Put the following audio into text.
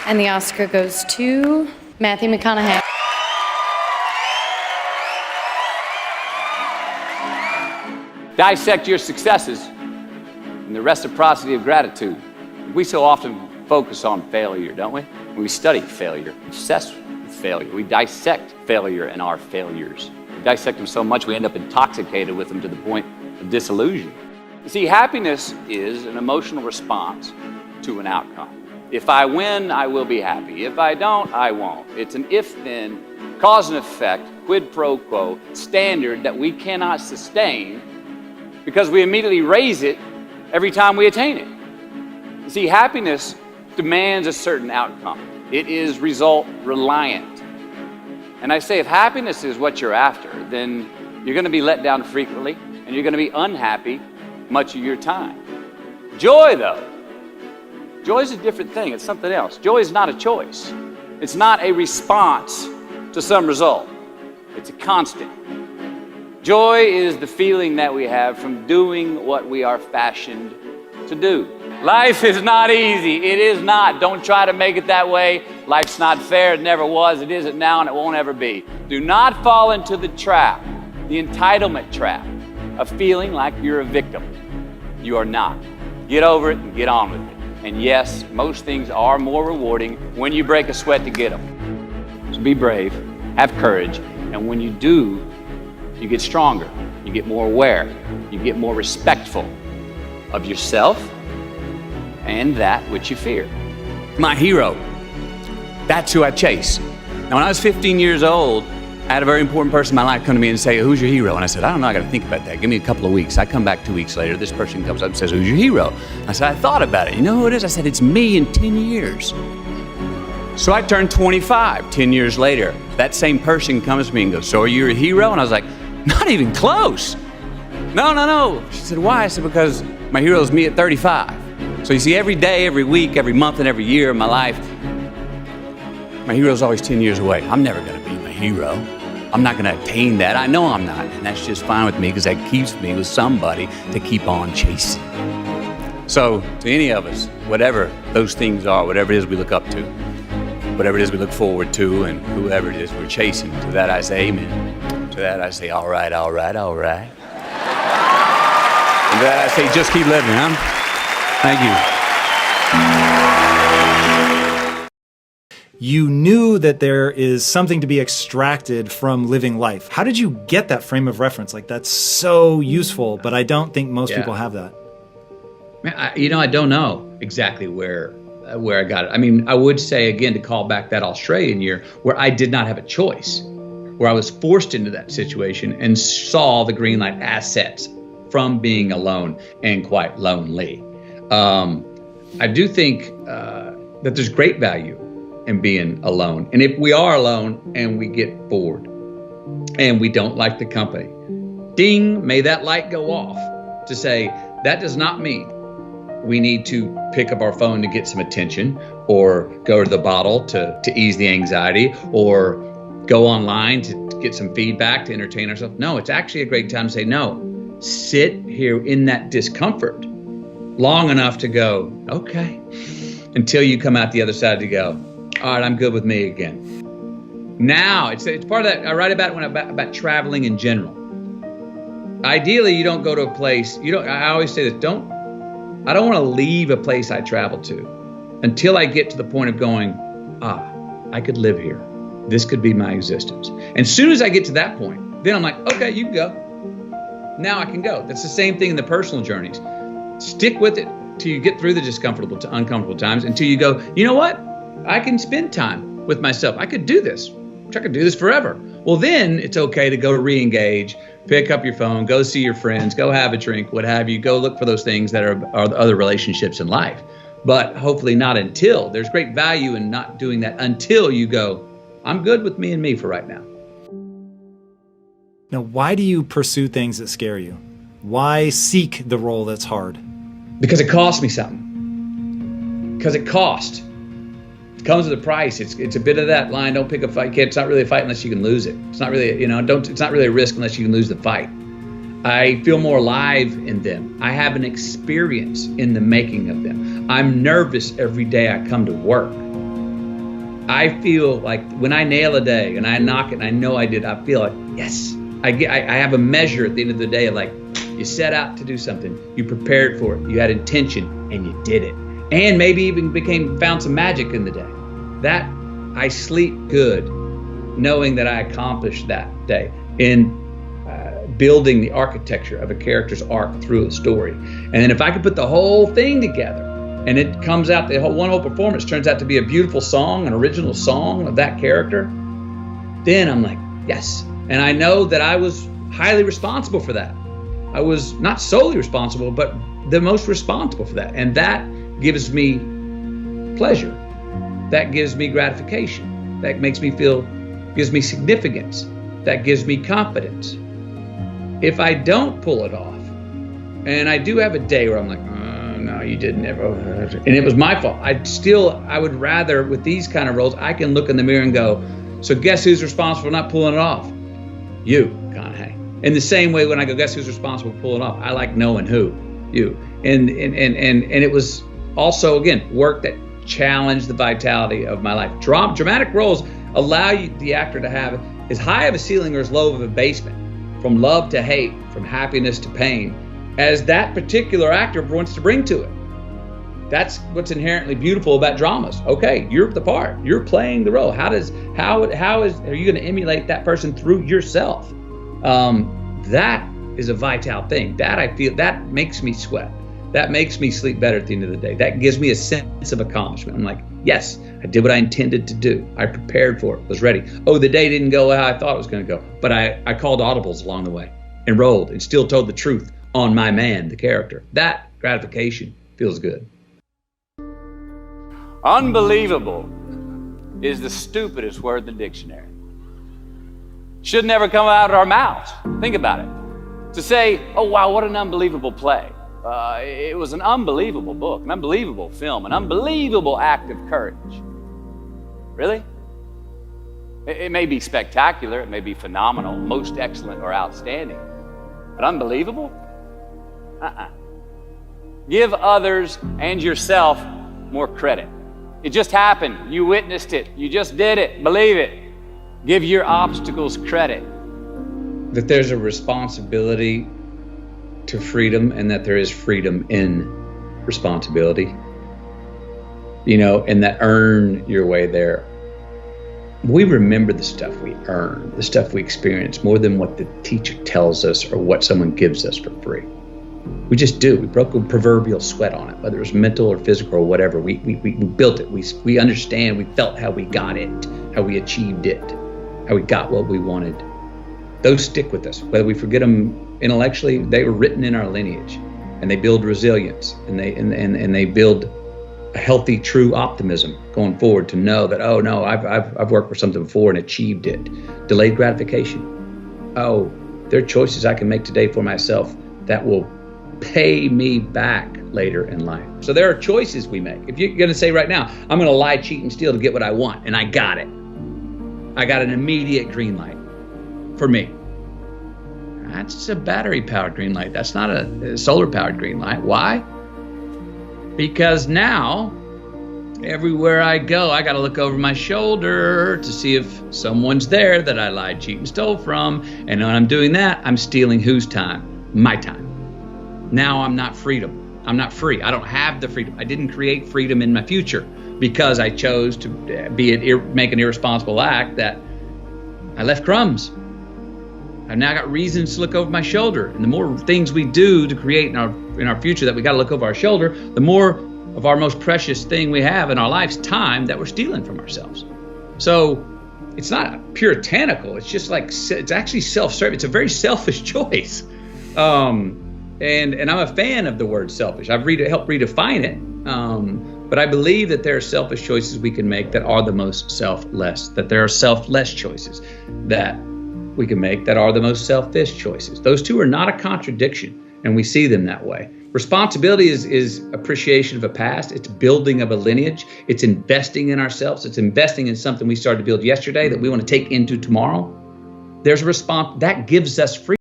And the Oscar goes to Matthew McConaughey. Dissect your successes in the reciprocity of gratitude. We so often focus on failure, don't we? We study failure, obsessed with failure. We dissect failure and our failures. We dissect them so much we end up intoxicated with them to the point of disillusion. You see, happiness is an emotional response to an outcome. If I win, I will be happy. If I don't, I won't. It's an if-then, cause and effect, quid pro quo standard that we cannot sustain because we immediately raise it every time we attain it. You see, happiness demands a certain outcome. It is result reliant. And I say if happiness is what you're after, then you're going to be let down frequently and you're going to be unhappy much of your time. Joy, though, joy is a different thing. It's something else. Joy is not a choice. It's not a response to some result. It's a constant. Joy is the feeling that we have from doing what we are fashioned to do. Life is not easy. It is not. Don't try to make it that way. Life's not fair. It never was. It isn't now, and it won't ever be. Do not fall into the trap, the entitlement trap, of feeling like you're a victim. You are not. Get over it and get on with it. And yes, most things are more rewarding when you break a sweat to get them. So be brave, have courage, and when you do, you get stronger, you get more aware, you get more respectful of yourself and that which you fear. My hero, that's who I chase. Now, when I was 15 years old, I had a very important person in my life come to me and say, who's your hero? And I said, I don't know, I gotta think about that. Give me a couple of weeks. I come back 2 weeks later, this person comes up and says, who's your hero? I said, I thought about it. You know who it is? I said, it's me in 10 years. So I turned 25, 10 years later. That same person comes to me and goes, so are you a hero? And I was like, not even close. No. She said, why? I said, because my hero is me at 35. So you see, every day, every week, every month, and every year of my life, my hero is always 10 years away. I'm never gonna be my hero. I'm not gonna attain that. I know I'm not, and that's just fine with me because that keeps me with somebody to keep on chasing. So to any of us, whatever those things are, whatever it is we look up to, whatever it is we look forward to, and whoever it is we're chasing, to that I say amen. To that I say, all right. And to that I say, just keep living, huh? Thank you. You knew that there is something to be extracted from living life. How did you get that frame of reference? Like, that's so useful, but I don't think most people have that. Man, I don't know exactly where I got it. I mean, I would say, again, to call back that Australian year where I did not have a choice, where I was forced into that situation and saw the green light assets from being alone and quite lonely. I do think that there's great value in being alone. And if we are alone and we get bored and we don't like the company, ding, may that light go off to say, that does not mean we need to pick up our phone to get some attention or go to the bottle to ease the anxiety or go online to get some feedback to entertain ourselves. No, it's actually a great time to say, no, sit here in that discomfort long enough to go, okay, until you come out the other side to go, all right, I'm good with me again. Now, it's part of that, I write about traveling in general. Ideally, you don't go to a place, I always say this, I don't want to leave a place I travel to until I get to the point of going, I could live here. This could be my existence. And as soon as I get to that point, then I'm like, okay, you can go. Now I can go. That's the same thing in the personal journeys. Stick with it till you get through the discomfortable to uncomfortable times until you go, you know what? I can spend time with myself. I could do this. I could do this forever. Well, then it's okay to go re-engage, pick up your phone, go see your friends, go have a drink, what have you, go look for those things that are other relationships in life. But hopefully not until. There's great value in not doing that until you go, I'm good with me and me for right now. Now, why do you pursue things that scare you? Why seek the role that's hard? Because it costs me something. Because it costs. It comes with a price. It's a bit of that line, don't pick a fight, kid. It's not really a fight unless you can lose it. It's not really, it's not really a risk unless you can lose the fight. I feel more alive in them. I have an experience in the making of them. I'm nervous every day I come to work. I feel like when I nail a day and I knock it and I know I did, I feel like, yes, I have a measure at the end of the day of like, you set out to do something, you prepared for it, you had intention, and you did it. And maybe even found some magic in the day. That I sleep good knowing that I accomplished that day in building the architecture of a character's arc through a story. And then if I could put the whole thing together and it comes out, the whole performance turns out to be a beautiful song, an original song of that character, then I'm like, yes. And I know that I was highly responsible for that. I was not solely responsible, but the most responsible for that. And that gives me pleasure. That gives me gratification. That makes me feel, gives me significance. That gives me confidence. If I don't pull it off, and I do have a day where I'm like, oh, no, you didn't ever, and it was my fault. I would rather, with these kind of roles, I can look in the mirror and go, so guess who's responsible for not pulling it off? You, McConaughey. In the same way, when I go, guess who's responsible for pulling it off? I like knowing who, you. And it was also, again, work that challenged the vitality of my life. Dramatic roles allow you, the actor, to have as high of a ceiling or as low of a basement, from love to hate, from happiness to pain, as that particular actor wants to bring to it. That's what's inherently beautiful about dramas. Okay, you're the part, you're playing the role. How are you going to emulate that person through yourself? That is a vital thing. That I feel, that makes me sweat. That makes me sleep better at the end of the day. That gives me a sense of accomplishment. I'm like, yes, I did what I intended to do. I prepared for it, was ready. Oh, the day didn't go how I thought it was going to go, but I called audibles along the way and rolled and still told the truth on my man, the character. That gratification feels good. Unbelievable is the stupidest word in the dictionary. Should never come out of our mouths. Think about it. To say, oh, wow, what an unbelievable play. It was an unbelievable book, an unbelievable film, an unbelievable act of courage. Really? It may be spectacular, it may be phenomenal, most excellent or outstanding, but unbelievable? Give others and yourself more credit. It just happened. You witnessed it. You just did it. Believe it. Give your obstacles credit. That there's a responsibility to freedom and that there is freedom in responsibility. You know, and that earn your way there. We remember the stuff we earn, the stuff we experience, more than what the teacher tells us or what someone gives us for free. We just do. We broke a proverbial sweat on it, whether it was mental or physical or whatever. We built it. We understand. We felt how we got it, how we achieved it, how we got what we wanted. Those stick with us. Whether we forget them intellectually, they were written in our lineage, and they build resilience, and they build a healthy, true optimism going forward to know that, oh no, I've worked for something before and achieved it. Delayed gratification. Oh, there are choices I can make today for myself that will pay me back later in life. So there are choices we make. If you're going to say right now, I'm going to lie, cheat, and steal to get what I want, and I got it. I got an immediate green light for me. That's a battery-powered green light. That's not a solar-powered green light. Why? Because now, everywhere I go, I got to look over my shoulder to see if someone's there that I lied, cheat, and stole from. And when I'm doing that, I'm stealing whose time? My time. Now I'm not freedom. I'm not free. I don't have the freedom. I didn't create freedom in my future because I chose to make an irresponsible act that I left crumbs. I've now got reasons to look over my shoulder. And the more things we do to create in our future that we got to look over our shoulder, the more of our most precious thing we have in our life's time that we're stealing from ourselves. So it's not puritanical. It's just like, it's actually self-serving. It's a very selfish choice. And I'm a fan of the word selfish. I've helped redefine it. But I believe that there are selfish choices we can make that are the most selfless, that there are selfless choices that we can make that are the most selfish choices. Those two are not a contradiction, and we see them that way. Responsibility is appreciation of a past. It's building of a lineage. It's investing in ourselves. It's investing in something we started to build yesterday that we want to take into tomorrow. There's a response that gives us freedom.